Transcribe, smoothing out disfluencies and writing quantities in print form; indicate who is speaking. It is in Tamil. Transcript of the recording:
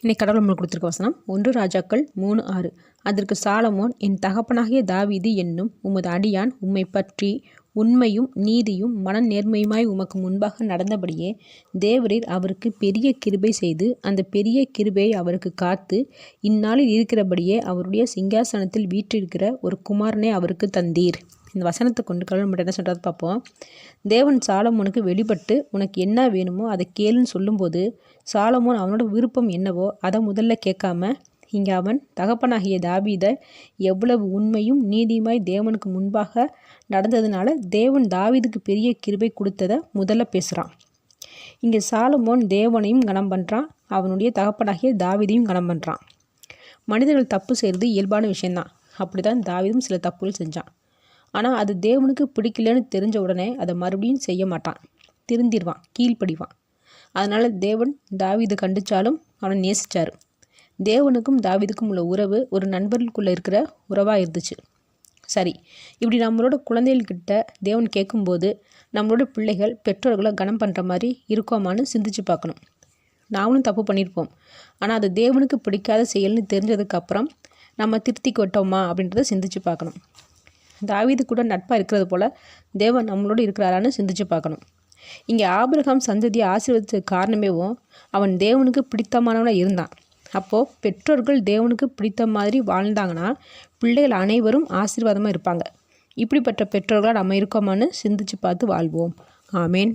Speaker 1: இன்னைக்கு கடவுள் நம்மளுக்கு கொடுத்துருக்க வசனம் 1 ராஜாக்கள் 3:6. அதற்கு சாலமோன், என் தகப்பனாகிய தாவீது என்னும் உமது அடியான் உம்மை பற்றி உண்மையும் நீதியும் மன நேர்மையுமாய் உமக்கு முன்பாக நடந்தபடியே தேவரீர் அவருக்கு பெரிய கிருபை செய்து அந்த பெரிய கிருபையை அவருக்கு காத்து இந்நாளில் இருக்கிறபடியே அவருடைய சிங்காசனத்தில் வீற்றிருக்கிற ஒரு குமாரனை அவருக்கு தந்தீர். இந்த வசனத்தை கொண்டு கடவுள் மட்டும் என்ன சொல்கிறது பார்ப்போம். தேவன் சாலமோனுக்கு வெளிப்பட்டு உனக்கு என்ன வேணுமோ அதை கேளுன்னு சொல்லும்போது சாலமோன் அவனோட விருப்பம் என்னவோ அதை முதல்ல கேட்காம இங்கே அவன் தகப்பனாகிய தாவீதை எவ்வளவு உண்மையும் நீதியுமாய் தேவனுக்கு முன்பாக நடந்ததுனால தேவன் தாவீதுக்கு பெரிய கிருபை கொடுத்ததை முதல்ல பேசுகிறான். இங்கே சாலமோன் தேவனையும் கனம் பண்ணுறான், அவனுடைய தகப்பனாகிய தாவீதையும் கனம் பண்ணுறான். மனிதர்கள் தப்பு செய்கிறது இயல்பான விஷயந்தான். அப்படி தான் தாவீதும் சில தப்புகள் செஞ்சான். ஆனால் அது தேவனுக்கு பிடிக்கலன்னு தெரிஞ்ச உடனே அதை மறுபடியும் செய்ய மாட்டான், திருந்திடுவான், கீழ்ப்படிவான். அதனால் தேவன் தாவீது கண்டிச்சாலும் அவனை நேசித்தார். தேவனுக்கும் தாவீதுக்கும் உள்ள உறவு ஒரு நண்பர்களுக்குள்ளே இருக்கிற உறவாக இருந்துச்சு. சரி, இப்படி நம்மளோட குழந்தைகள்கிட்ட தேவன் கேட்கும்போது நம்மளோட பிள்ளைகள் பெற்றோர்களை கனம் பண்ணுற மாதிரி இருக்கோமான்னு சிந்திச்சு பார்க்கணும். நாமளும் தப்பு பண்ணியிருப்போம், ஆனால் அது தேவனுக்கு பிடிக்காத செயல்னு தெரிஞ்சதுக்கப்புறம் நம்ம திருத்திக்கு விட்டோமா அப்படின்றத சிந்திச்சு பார்க்கணும். தாவீது கூட நட்பாக இருக்கிறது போல் தேவன் நம்மளோட இருக்கிறாரான்னு சிந்திச்சு பார்க்கணும். இங்கே ஆபிரகாம் சந்ததியை ஆசீர்வதிச்ச காரணமேவும் அவன் தேவனுக்கு பிடித்தமானவனாக இருந்தான். அப்போது பெற்றோர்கள் தேவனுக்கு பிடித்த மாதிரி வாழ்ந்தாங்கன்னா பிள்ளைகள் அனைவரும் ஆசீர்வாதமாக இருப்பாங்க. இப்படிப்பட்ட பெற்றோர்களாக நம்ம இருக்கோமான்னு சிந்திச்சு பார்த்து வாழ்வோம். ஆமேன்.